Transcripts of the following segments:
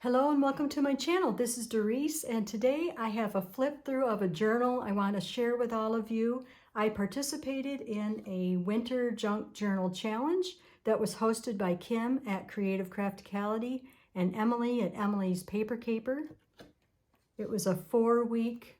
Hello and welcome to my channel. This is Doris, and today I have a flip through of a journal I want to share with all of you. I participated in a winter junk journal challenge that was hosted by Kim at Creative Crafticality and Emily at Emily's Paper Caper. It was a 4-week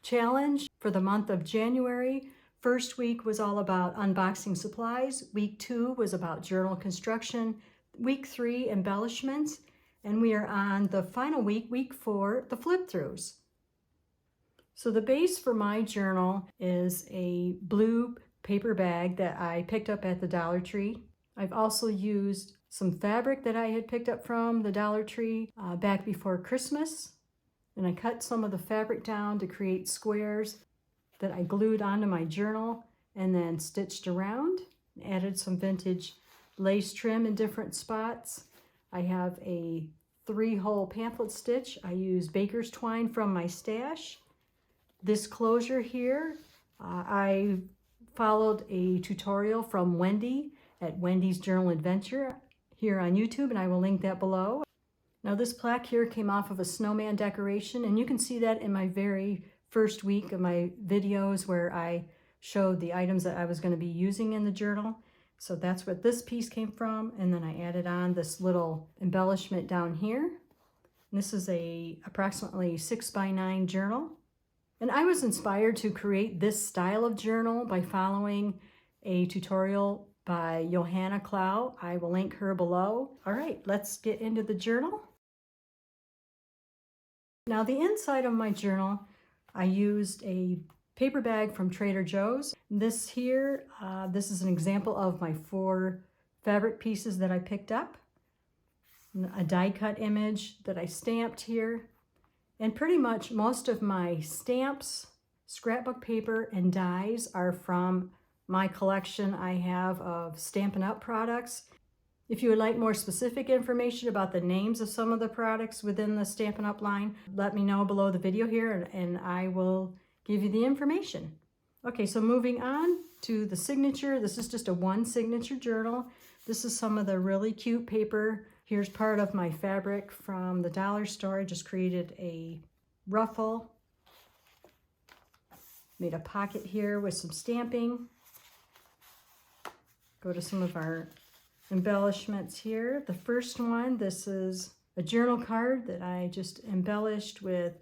challenge for the month of January. First week was all about unboxing supplies. Week 2 was about journal construction. Week 3, embellishments. And we are on the final week, week 4, the flip throughs. So the base for my journal is a blue paper bag that I picked up at the Dollar Tree. I've also used some fabric that I had picked up from the Dollar Tree back before Christmas. And I cut some of the fabric down to create squares that I glued onto my journal and then stitched around. Added some vintage lace trim in different spots. I have a 3-hole pamphlet stitch. I use baker's twine from my stash. This closure here, I followed a tutorial from Wendy at WendysJournalAdventure here on YouTube, and I will link that below. Now this plaque here came off of a snowman decoration, and you can see that in my very first week of my videos where I showed the items that I was going to be using in the journal. So that's what this piece came from, and then I added on this little embellishment down here. And this is a approximately 6x9 journal. And I was inspired to create this style of journal by following a tutorial by Johanna JohannaClough. I will link her below. All right, let's get into the journal. Now the inside of my journal, I used a paper bag from Trader Joe's. This here, this is an example of my 4 fabric pieces that I picked up. A die cut image that I stamped here. And pretty much most of my stamps, scrapbook paper, and dies are from my collection I have of Stampin' Up! Products. If you would like more specific information about the names of some of the products within the Stampin' Up! Line, let me know below the video here and I will give you the information. Okay, so moving on to the signature. This is just a 1 signature journal. This is some of the really cute paper. Here's part of my fabric from the dollar store. I just created a ruffle. Made a pocket here with some stamping. Go to some of our embellishments here. The first one, this is a journal card that I just embellished with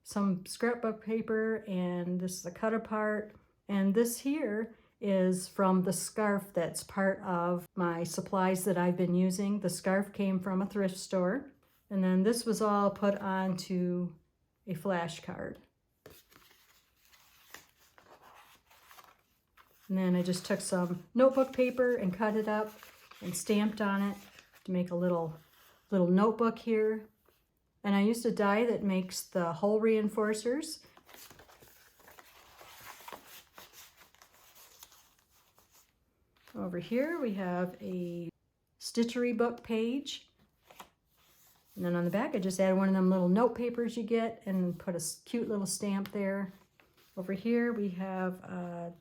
some scrapbook paper, and this is a cut apart. And this here is from the scarf that's part of my supplies that I've been using. The scarf came from a thrift store. And then this was all put onto a flash card. And then I just took some notebook paper and cut it up and stamped on it to make a little notebook here. And I used a die that makes the hole reinforcers. Over here we have a stitchery book page. And then on the back I just added one of them little note papers you get and put a cute little stamp there. Over here we have a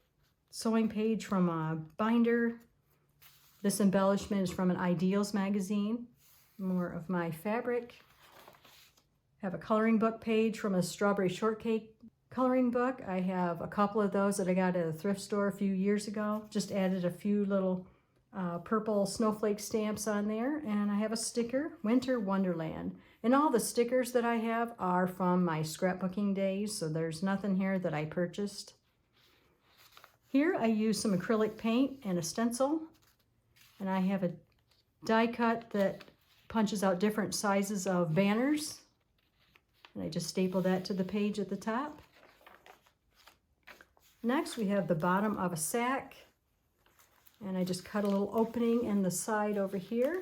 sewing page from a binder. This embellishment is from an Ideals magazine. More of my fabric. Have a coloring book page from a strawberry shortcake coloring book. I have a couple of those that I got at a thrift store a few years ago. Just added a few little purple snowflake stamps on there. And I have a sticker, Winter Wonderland. And all the stickers that I have are from my scrapbooking days, so there's nothing here that I purchased. Here I use some acrylic paint and a stencil. And I have a die cut that punches out different sizes of banners. And I just staple that to the page at the top. Next, we have the bottom of a sack. And I just cut a little opening in the side over here.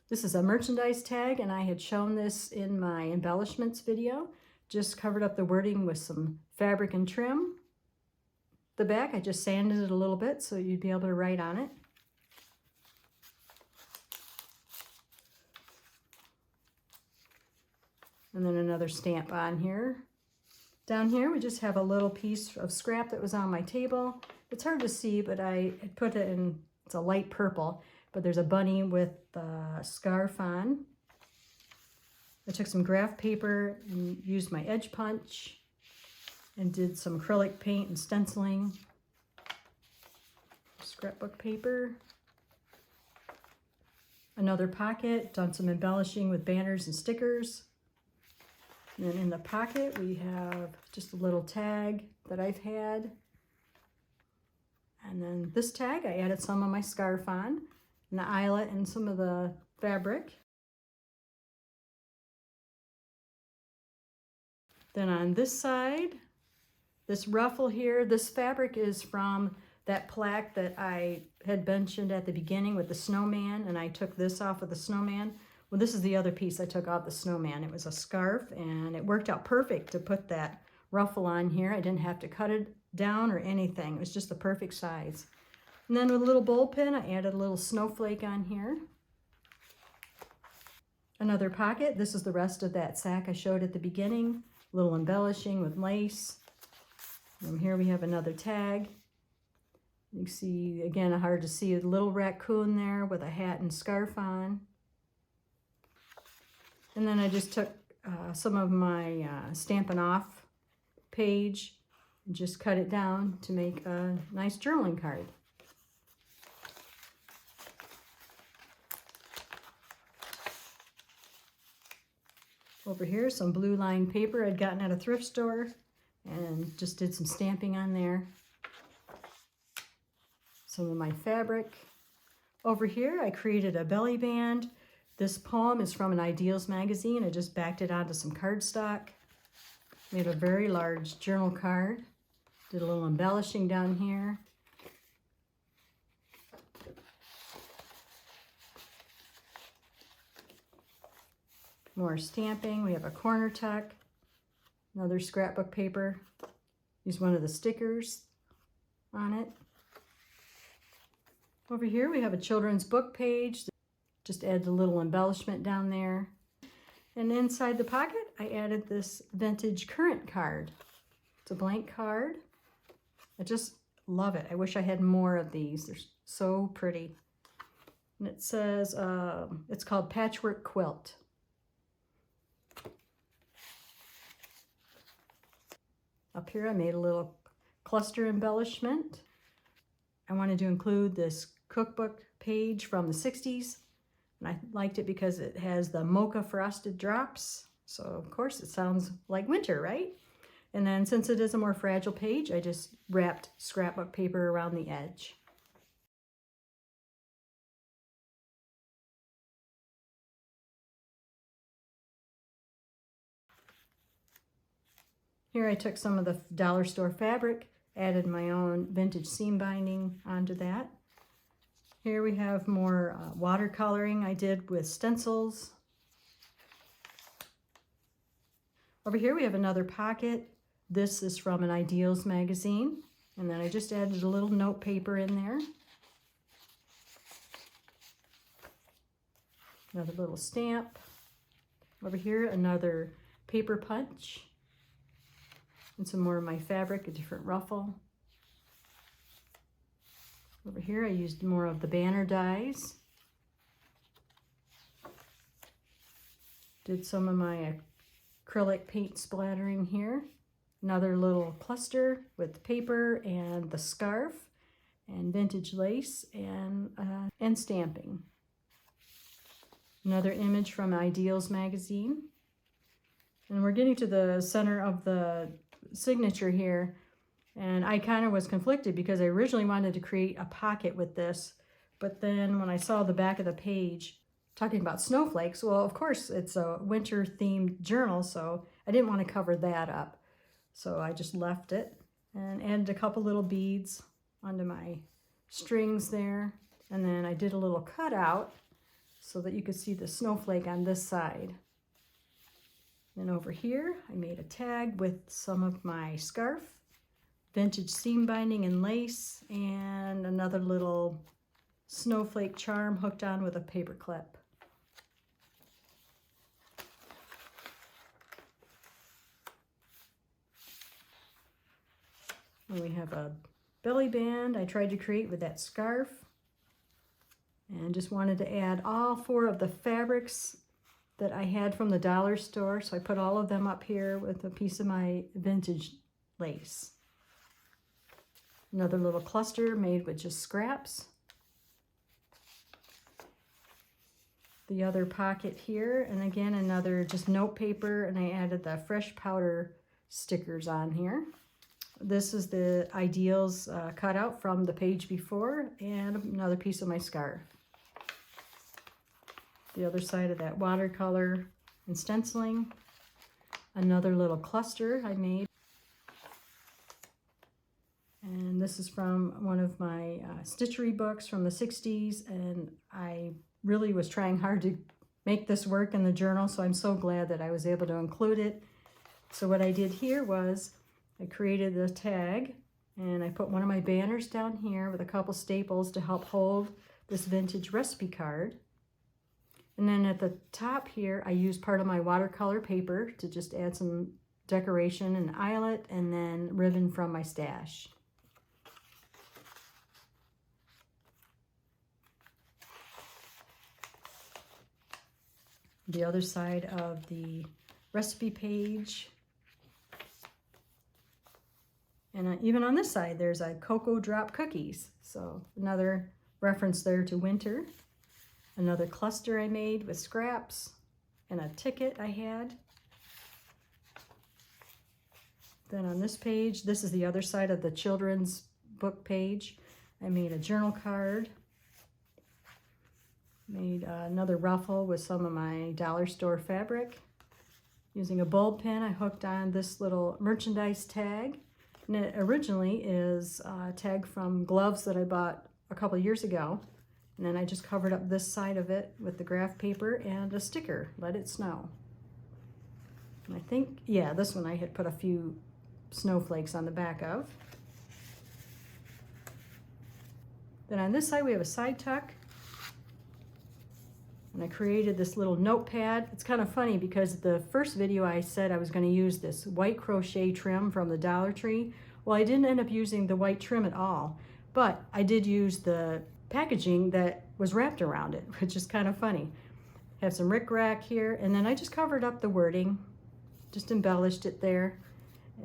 This is a merchandise tag, and I had shown this in my embellishments video. Just covered up the wording with some fabric and trim. The back, I just sanded it a little bit so you'd be able to write on it. And then another stamp on here. Down here we just have a little piece of scrap that was on my table. It's hard to see, but I put it in, it's a light purple, but there's a bunny with the scarf on. I took some graph paper and used my edge punch and did some acrylic paint and stenciling. Scrapbook paper. Another pocket, done some embellishing with banners and stickers. And then in the pocket we have just a little tag that I've had. And then this tag I added some of my scarf on, and the eyelet and some of the fabric. Then on this side, this ruffle here, this fabric is from that plaque that I had mentioned at the beginning with the snowman, and I took this off of the snowman. Well, this is the other piece I took off the snowman. It was a scarf, and it worked out perfect to put that ruffle on here. I didn't have to cut it down or anything. It was just the perfect size. And then with a little bowl pin, I added a little snowflake on here. Another pocket. This is the rest of that sack I showed at the beginning. A little embellishing with lace. And here we have another tag. You can see, again, hard to see, a little raccoon there with a hat and scarf on. And then I just took some of my Stampin' Off page and just cut it down to make a nice journaling card. Over here, some blue lined paper I'd gotten at a thrift store and just did some stamping on there. Some of my fabric. Over here, I created a belly band. This poem is from an Ideals magazine. I just backed it onto some cardstock. Made a very large journal card. Did a little embellishing down here. More stamping. We have a corner tuck. Another scrapbook paper. Use one of the stickers on it. Over here we have a children's book page. Just add a little embellishment down there. And inside the pocket I added this vintage current card. It's a blank card. I just love it. I wish I had more of these. They're so pretty. And it says, it's called Patchwork Quilt. Up here I made a little cluster embellishment. I wanted to include this cookbook page from the 60s. And I liked it because it has the mocha frosted drops. So of course it sounds like winter, right? And then since it is a more fragile page, I just wrapped scrapbook paper around the edge. Here I took some of the dollar store fabric, added my own vintage seam binding onto that. Here we have more watercoloring I did with stencils. Over here we have another pocket. This is from an Ideals magazine. And then I just added a little note paper in there. Another little stamp. Over here, another paper punch. And some more of my fabric, a different ruffle. Over here I used more of the banner dies. Did some of my acrylic paint splattering here. Another little cluster with paper and the scarf and vintage lace and stamping. Another image from Ideals magazine. And we're getting to the center of the signature here, and I kind of was conflicted because I originally wanted to create a pocket with this, but then when I saw the back of the page talking about snowflakes, well, of course it's a winter themed journal, so I didn't want to cover that up, so I just left it and added a couple little beads onto my strings there, and then I did a little cutout so that you could see the snowflake on this side. Then over here, I made a tag with some of my scarf, vintage seam binding and lace, and another little snowflake charm hooked on with a paper clip. And we have a belly band I tried to create with that scarf, and just wanted to add all four of the fabrics that I had from the dollar store. So I put all of them up here with a piece of my vintage lace. Another little cluster made with just scraps. The other pocket here, and again another just note paper, and I added the fresh powder stickers on here. This is the ideals cutout from the page before, and another piece of my scarf. The other side of that watercolor and stenciling. Another little cluster I made. And this is from one of my stitchery books from the 60s, and I really was trying hard to make this work in the journal, so I'm so glad that I was able to include it. So what I did here was I created the tag, and I put one of my banners down here with a couple staples to help hold this vintage recipe card. And then at the top here, I used part of my watercolor paper to just add some decoration, an eyelet, and then ribbon from my stash. The other side of the recipe page. And even on this side, there's a cocoa drop cookies. So another reference there to winter. Another cluster I made with scraps and a ticket I had. Then on this page, this is the other side of the children's book page. I made a journal card. Made another ruffle with some of my dollar store fabric. Using a bulb pin, I hooked on this little merchandise tag. And it originally is a tag from gloves that I bought a couple years ago. And then I just covered up this side of it with the graph paper and a sticker, Let It Snow. And I think, yeah, this one I had put a few snowflakes on the back of. Then on this side we have a side tuck. And I created this little notepad. It's kind of funny because the first video I said I was going to use this white crochet trim from the Dollar Tree. Well, I didn't end up using the white trim at all, but I did use the packaging that was wrapped around it, which is kind of funny. Have some rickrack here, and then I just covered up the wording, just embellished it there,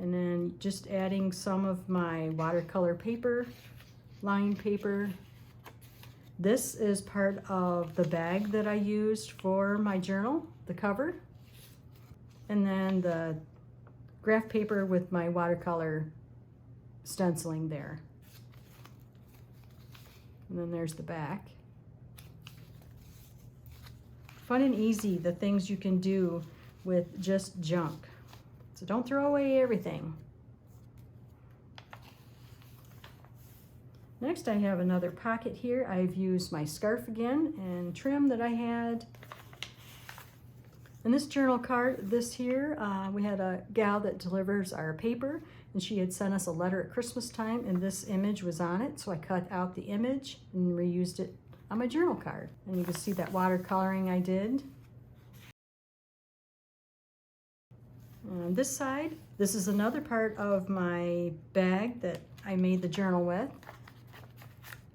and then just adding some of my watercolor paper, lined paper. This is part of the bag that I used for my journal, the cover. And then the graph paper with my watercolor stenciling there. And then there's the back. Fun and easy, the things you can do with just junk. So don't throw away everything. Next, I have another pocket here. I've used my scarf again and trim that I had. And this journal card, this here, we had a gal that delivers our paper, and she had sent us a letter at Christmas time, and this image was on it. So I cut out the image and reused it on my journal card. And you can see that watercoloring I did. And on this side, this is another part of my bag that I made the journal with.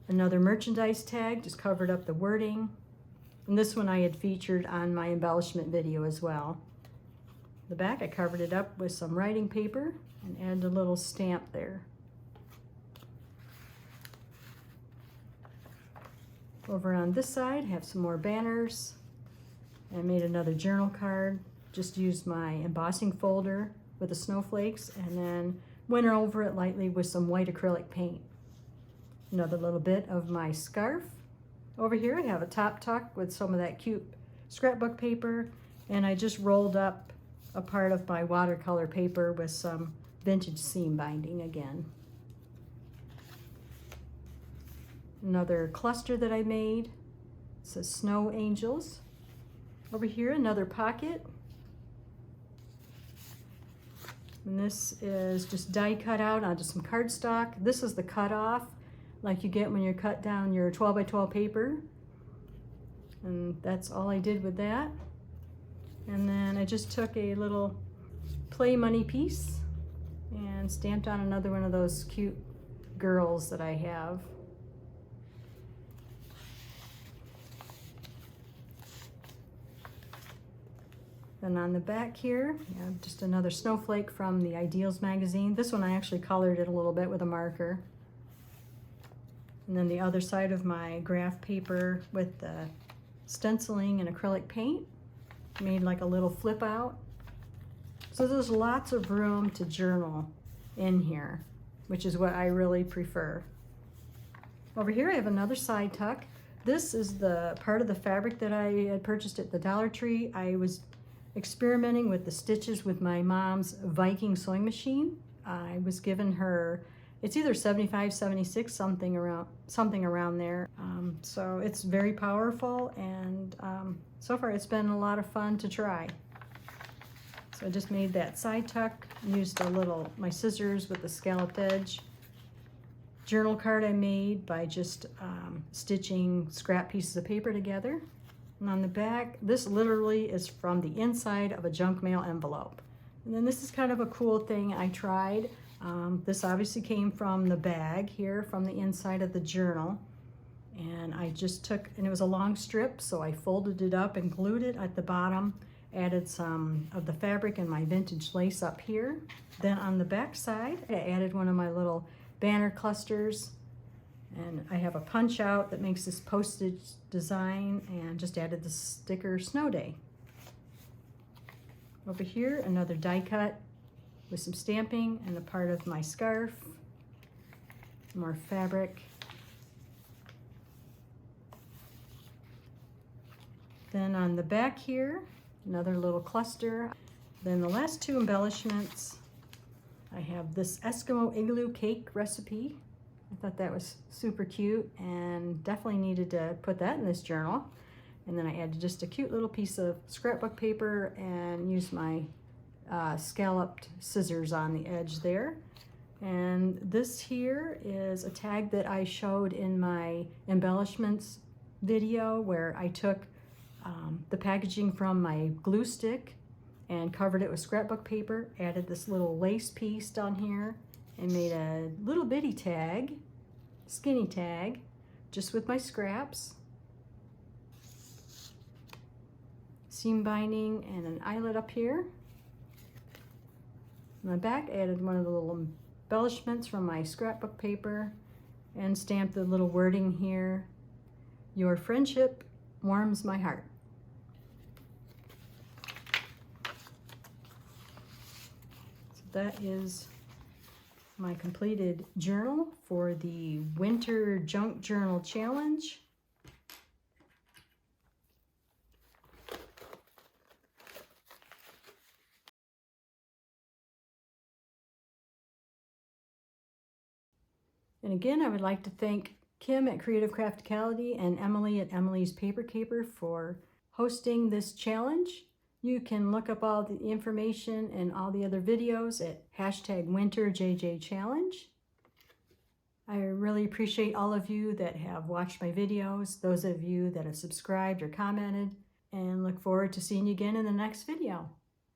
Another merchandise tag, just covered up the wording. And this one I had featured on my embellishment video as well. The back, I covered it up with some writing paper and added a little stamp there. Over on this side, I have some more banners. I made another journal card. Just used my embossing folder with the snowflakes and then went over it lightly with some white acrylic paint. Another little bit of my scarf. Over here I have a top tuck with some of that cute scrapbook paper, and I just rolled up a part of my watercolor paper with some vintage seam binding again. Another cluster that I made. It says Snow Angels. Over here another pocket. And this is just die cut out onto some cardstock. This is the cutoff like you get when you cut down your 12 by 12 paper. And that's all I did with that. And then I just took a little play money piece and stamped on another one of those cute girls that I have. Then on the back here, just another snowflake from the Ideals magazine. This one I actually colored it a little bit with a marker. And then the other side of my graph paper with the stenciling and acrylic paint. Made like a little flip out. So there's lots of room to journal in here, which is what I really prefer. Over here I have another side tuck. This is the part of the fabric that I had purchased at the Dollar Tree. I was experimenting with the stitches with my mom's Viking sewing machine. I was given her, it's either 75, 76, something around there. So it's very powerful, and so far it's been a lot of fun to try. So I just made that side tuck, used my scissors with the scalloped edge. Journal card I made by just stitching scrap pieces of paper together. And on the back, this literally is from the inside of a junk mail envelope. And then this is kind of a cool thing I tried. This obviously came from the bag here, from the inside of the journal. And I just took, and it was a long strip, so I folded it up and glued it at the bottom, added some of the fabric and my vintage lace up here. Then on the back side, I added one of my little banner clusters, and I have a punch out that makes this postage design, and just added the sticker Snow Day. Over here, another die cut with some stamping and a part of my scarf, more fabric. Then on the back here, another little cluster. Then the last two embellishments, I have this Eskimo igloo cake recipe. I thought that was super cute and definitely needed to put that in this journal. And then I added just a cute little piece of scrapbook paper and used my scalloped scissors on the edge there. And this here is a tag that I showed in my embellishments video, where I took the packaging from my glue stick and covered it with scrapbook paper, added this little lace piece down here, and made a little bitty tag, skinny tag, just with my scraps. Seam binding and an eyelet up here. On the back, added one of the little embellishments from my scrapbook paper and stamped the little wording here, "Your friendship warms my heart." So that is my completed journal for the Winter Junk Journal Challenge. And again, I would like to thank Kim at Creative Crafticality and Emily at Emily's Paper Caper for hosting this challenge. You can look up all the information and all the other videos at #WinterJJChallenge. I really appreciate all of you that have watched my videos, those of you that have subscribed or commented, and look forward to seeing you again in the next video.